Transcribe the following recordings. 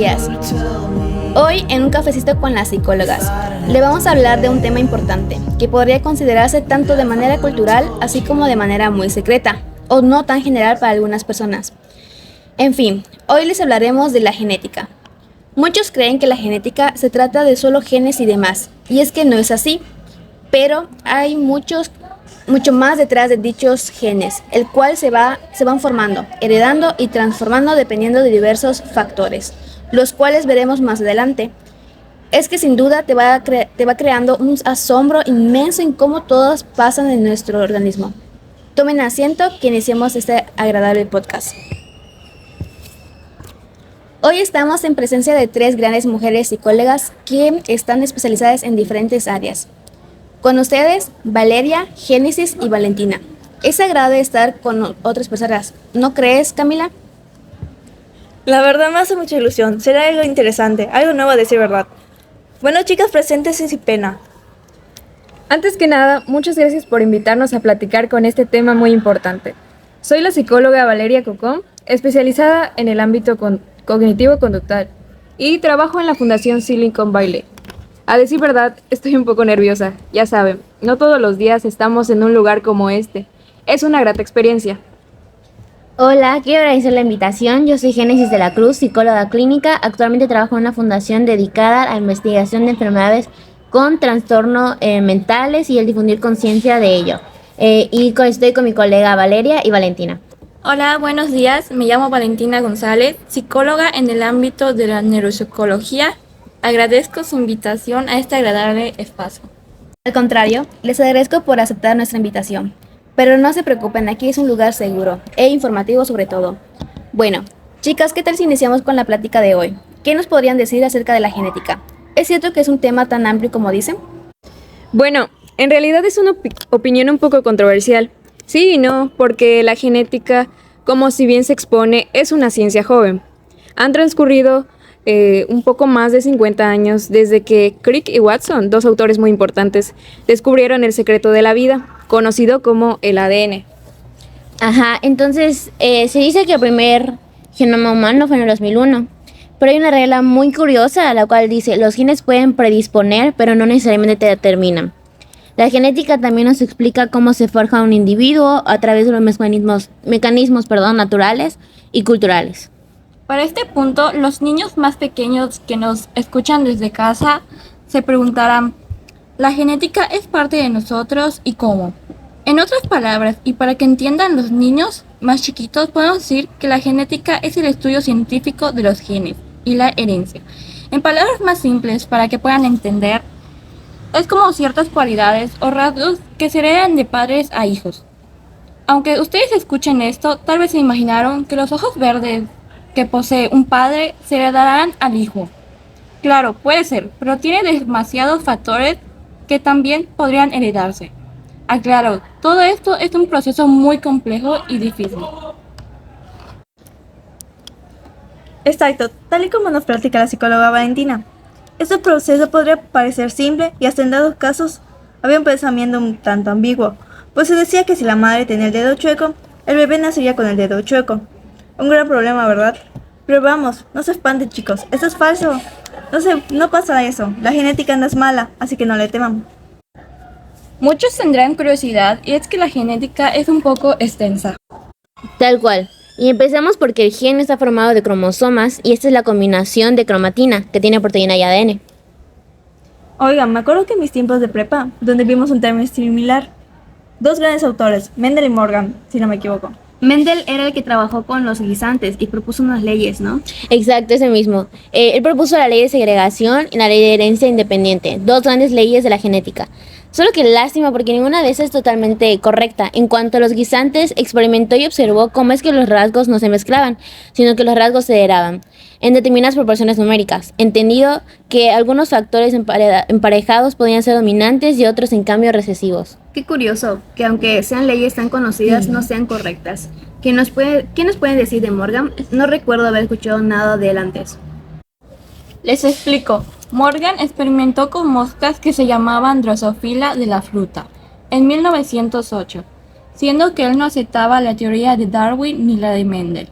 días. Hoy en un cafecito con las psicólogas le vamos a hablar de un tema importante que podría considerarse tanto de manera cultural así como de manera muy secreta o no tan general para algunas personas. En fin, hoy les hablaremos de la genética. Muchos creen que la genética se trata de solo genes y demás, y es que no es así, pero hay mucho más detrás de dichos genes, el cual se van formando, heredando y transformando dependiendo de diversos factores, los cuales veremos más adelante. Es que sin duda te va creando un asombro inmenso en cómo todos pasan en nuestro organismo. Tomen asiento que iniciemos este agradable podcast. Hoy estamos en presencia de 3 grandes mujeres psicólogas que están especializadas en diferentes áreas. Con ustedes, Valeria, Génesis y Valentina. Es agradable estar con otras personas, ¿no crees, Camila? La verdad me hace mucha ilusión, será algo interesante, algo nuevo a decir verdad. Bueno, chicas presentes sin pena. Antes que nada, muchas gracias por invitarnos a platicar con este tema muy importante. Soy la psicóloga Valeria Cocón, especializada en el ámbito cognitivo-conductual y trabajo en la Fundación Silicon Valley. A decir verdad, estoy un poco nerviosa, ya saben, no todos los días estamos en un lugar como este. Es una grata experiencia. Hola, quiero agradecer la invitación. Yo soy Génesis de la Cruz, psicóloga clínica. Actualmente trabajo en una fundación dedicada a la investigación de enfermedades con trastornos mentales y el difundir conciencia de ello. Estoy con mi colega Valeria y Valentina. Hola, buenos días. Me llamo Valentina González, psicóloga en el ámbito de la neuropsicología. Agradezco su invitación a este agradable espacio. Al contrario, les agradezco por aceptar nuestra invitación. Pero no se preocupen, aquí es un lugar seguro e informativo sobre todo. Bueno, chicas, ¿qué tal si iniciamos con la plática de hoy? ¿Qué nos podrían decir acerca de la genética? ¿Es cierto que es un tema tan amplio como dicen? Bueno, en realidad es una opinión un poco controversial. Sí y no, porque la genética, como si bien se expone, es una ciencia joven. Han transcurrido un poco más de 50 años desde que Crick y Watson, 2 autores muy importantes, descubrieron el secreto de la vida, conocido como el ADN. Entonces se dice que el primer genoma humano fue en el 2001, pero hay una regla muy curiosa, la cual dice, los genes pueden predisponer, pero no necesariamente te determinan. La genética también nos explica cómo se forja un individuo a través de los mecanismos naturales y culturales. Para este punto, los niños más pequeños que nos escuchan desde casa se preguntarán, ¿la genética es parte de nosotros y cómo? En otras palabras, y para que entiendan los niños más chiquitos, podemos decir que la genética es el estudio científico de los genes y la herencia. En palabras más simples, para que puedan entender, es como ciertas cualidades o rasgos que se heredan de padres a hijos. Aunque ustedes escuchen esto, tal vez se imaginaron que los ojos verdes que posee un padre se heredarán al hijo. Claro, puede ser, pero tiene demasiados factores que también podrían heredarse. Aclaro, todo esto es un proceso muy complejo y difícil. Exacto, tal y como nos platica la psicóloga Valentina. Este proceso podría parecer simple y hasta en dados casos había un pensamiento un tanto ambiguo, pues se decía que si la madre tenía el dedo chueco, el bebé nacería con el dedo chueco. Un gran problema, ¿verdad? Pero vamos, no se espanten, chicos, esto es falso. No pasa eso, la genética no es mala, así que no le teman. Muchos tendrán curiosidad y es que la genética es un poco extensa. Tal cual. Y empezamos porque el gen está formado de cromosomas y esta es la combinación de cromatina que tiene proteína y ADN. Oigan, me acuerdo que en mis tiempos de prepa, donde vimos un término similar, 2 grandes autores, Mendel y Morgan, si no me equivoco. Mendel era el que trabajó con los guisantes y propuso unas leyes, ¿no? Exacto, ese mismo. Él propuso la ley de segregación y la ley de herencia independiente, 2 grandes leyes de la genética. Solo que lástima porque ninguna de esas es totalmente correcta. En cuanto a los guisantes, experimentó y observó cómo es que los rasgos no se mezclaban, sino que los rasgos se heredaban en determinadas proporciones numéricas, entendido que algunos factores emparejados podían ser dominantes y otros en cambio recesivos. Qué curioso, que aunque sean leyes tan conocidas, no sean correctas. ¿Qué nos pueden decir de Morgan? No recuerdo haber escuchado nada de él antes. Les explico. Morgan experimentó con moscas que se llamaban Drosophila de la fruta en 1908, siendo que él no aceptaba la teoría de Darwin ni la de Mendel.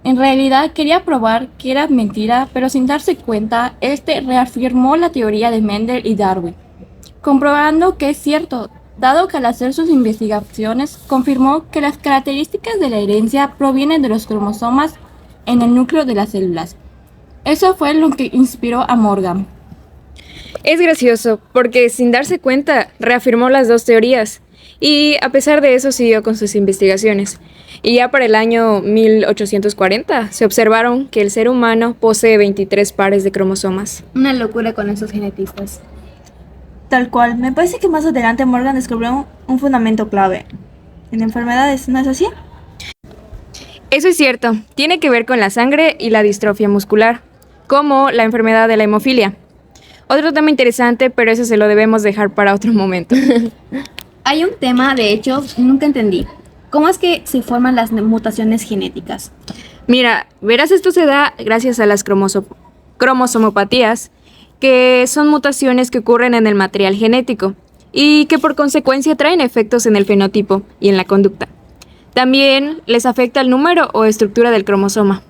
En realidad quería probar que era mentira, pero sin darse cuenta, este reafirmó la teoría de Mendel y Darwin, comprobando que es cierto, dado que al hacer sus investigaciones confirmó que las características de la herencia provienen de los cromosomas en el núcleo de las células. Eso fue lo que inspiró a Morgan. Es gracioso porque sin darse cuenta reafirmó las dos teorías y a pesar de eso siguió con sus investigaciones. Y ya para el año 1840 se observaron que el ser humano posee 23 pares de cromosomas. Una locura con esos genetistas. Tal cual, me parece que más adelante Morgan descubrió un fundamento clave en enfermedades, ¿no es así? Eso es cierto, tiene que ver con la sangre y la distrofia muscular, como la enfermedad de la hemofilia. Otro tema interesante, pero eso se lo debemos dejar para otro momento. Hay un tema, de hecho, nunca entendí. ¿Cómo es que se forman las mutaciones genéticas? Mira, verás, esto se da gracias a las cromosomopatías, que son mutaciones que ocurren en el material genético y que por consecuencia traen efectos en el fenotipo y en la conducta. También les afecta el número o estructura del cromosoma.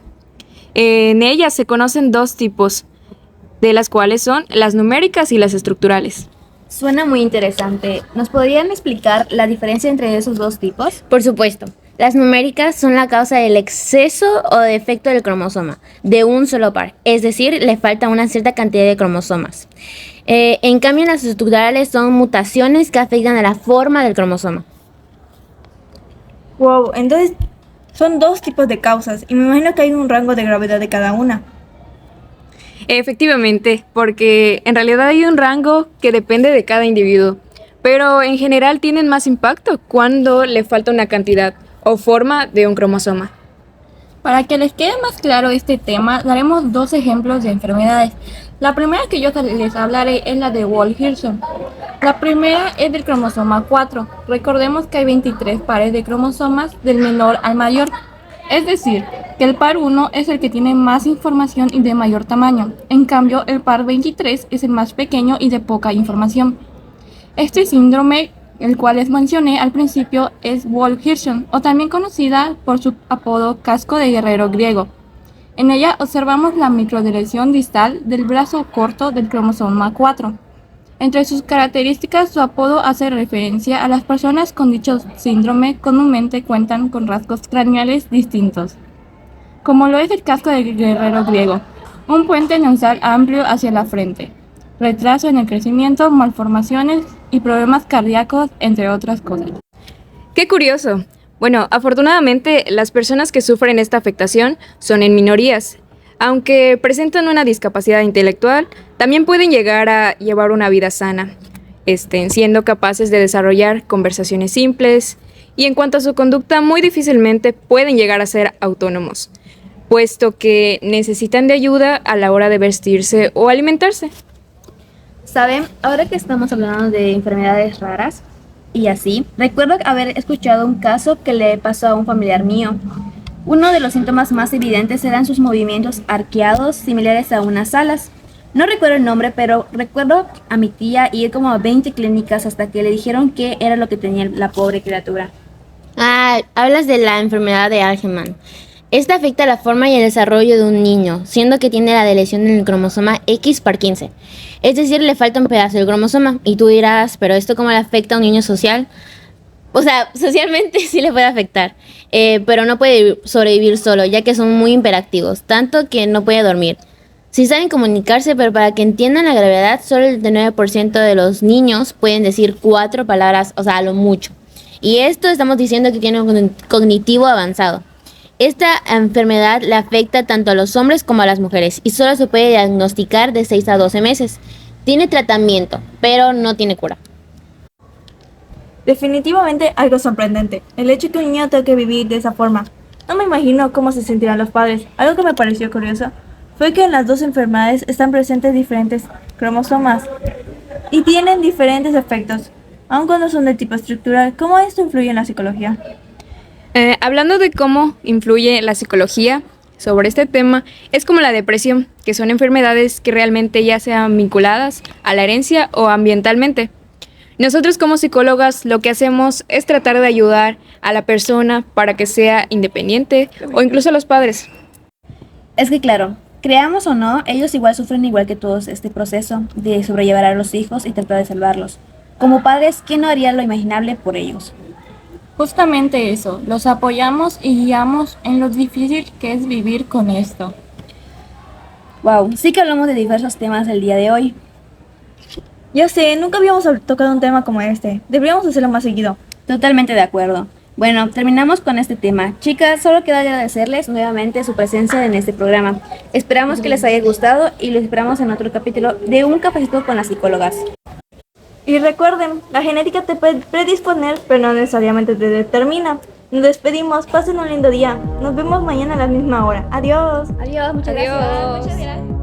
En ellas se conocen dos tipos, de las cuales son las numéricas y las estructurales. Suena muy interesante. ¿Nos podrían explicar la diferencia entre esos dos tipos? Por supuesto, las numéricas son la causa del exceso o defecto del cromosoma, de un solo par, es decir, le falta una cierta cantidad de cromosomas. En cambio, las estructurales son mutaciones que afectan a la forma del cromosoma. Wow, entonces son dos tipos de causas y me imagino que hay un rango de gravedad de cada una. Efectivamente, porque en realidad hay un rango que depende de cada individuo, pero en general tienen más impacto cuando le falta una cantidad o forma de un cromosoma. Para que les quede más claro este tema, daremos dos ejemplos de enfermedades. La primera que yo les hablaré es la de Wolff-Hirschhorn. La primera es del cromosoma 4. Recordemos que hay 23 pares de cromosomas del menor al mayor. Es decir, que el par 1 es el que tiene más información y de mayor tamaño. En cambio, el par 23 es el más pequeño y de poca información. Este síndrome, el cual les mencioné al principio, es Wolff-Hirschhorn, o también conocida por su apodo casco de guerrero griego. En ella observamos la microdeleción distal del brazo corto del cromosoma 4. Entre sus características, su apodo hace referencia a las personas con dicho síndrome comúnmente cuentan con rasgos craneales distintos, como lo es el casco del guerrero griego, un puente nasal amplio hacia la frente, retraso en el crecimiento, malformaciones y problemas cardíacos, entre otras cosas. ¡Qué curioso! Bueno, afortunadamente las personas que sufren esta afectación son en minorías. Aunque presentan una discapacidad intelectual, también pueden llegar a llevar una vida sana, siendo capaces de desarrollar conversaciones simples y en cuanto a su conducta muy difícilmente pueden llegar a ser autónomos, puesto que necesitan de ayuda a la hora de vestirse o alimentarse. ¿Saben? Ahora que estamos hablando de enfermedades raras y así, recuerdo haber escuchado un caso que le pasó a un familiar mío. Uno de los síntomas más evidentes eran sus movimientos arqueados similares a unas alas. No recuerdo el nombre, pero recuerdo a mi tía ir como a 20 clínicas hasta que le dijeron qué era lo que tenía la pobre criatura. Ah, hablas de la enfermedad de Angelman. Esta afecta la forma y el desarrollo de un niño, siendo que tiene la deleción en el cromosoma X par 15. Es decir, le falta un pedazo del cromosoma. Y tú dirás, ¿pero esto cómo le afecta a un niño social? O sea, socialmente sí le puede afectar, pero no puede sobrevivir solo, ya que son muy hiperactivos, tanto que no puede dormir. Sí saben comunicarse, pero para que entiendan la gravedad, solo el 39% de los niños pueden decir 4 palabras, o sea, a lo mucho. Y esto estamos diciendo que tiene un cognitivo avanzado. Esta enfermedad le afecta tanto a los hombres como a las mujeres y solo se puede diagnosticar de 6 a 12 meses. Tiene tratamiento, pero no tiene cura. Definitivamente algo sorprendente, el hecho de que un niño tenga que vivir de esa forma. No me imagino cómo se sentirán los padres. Algo que me pareció curioso fue que en las dos enfermedades están presentes diferentes cromosomas y tienen diferentes efectos, aun cuando son de tipo estructural. ¿Cómo esto influye en la psicología? Hablando de cómo influye la psicología sobre este tema, es como la depresión, que son enfermedades que realmente ya sean vinculadas a la herencia o ambientalmente. Nosotros como psicólogas lo que hacemos es tratar de ayudar a la persona para que sea independiente o incluso a los padres. Es que claro, creamos o no, ellos igual sufren igual que todos este proceso de sobrellevar a los hijos y tratar de salvarlos. Como padres, ¿quién no haría lo imaginable por ellos? Justamente eso, los apoyamos y guiamos en lo difícil que es vivir con esto. Wow, sí que hablamos de diversos temas el día de hoy. Ya sé, nunca habíamos tocado un tema como este. Deberíamos hacerlo más seguido. Totalmente de acuerdo. Bueno, terminamos con este tema. Chicas, solo queda agradecerles nuevamente su presencia en este programa. Esperamos que les haya gustado y los esperamos en otro capítulo de Un Cafecito con las Psicólogas. Y recuerden, la genética te puede predisponer, pero no necesariamente te determina. Nos despedimos, pasen un lindo día. Nos vemos mañana a la misma hora. Adiós. Adiós, muchas Adiós. gracias. Muchas gracias.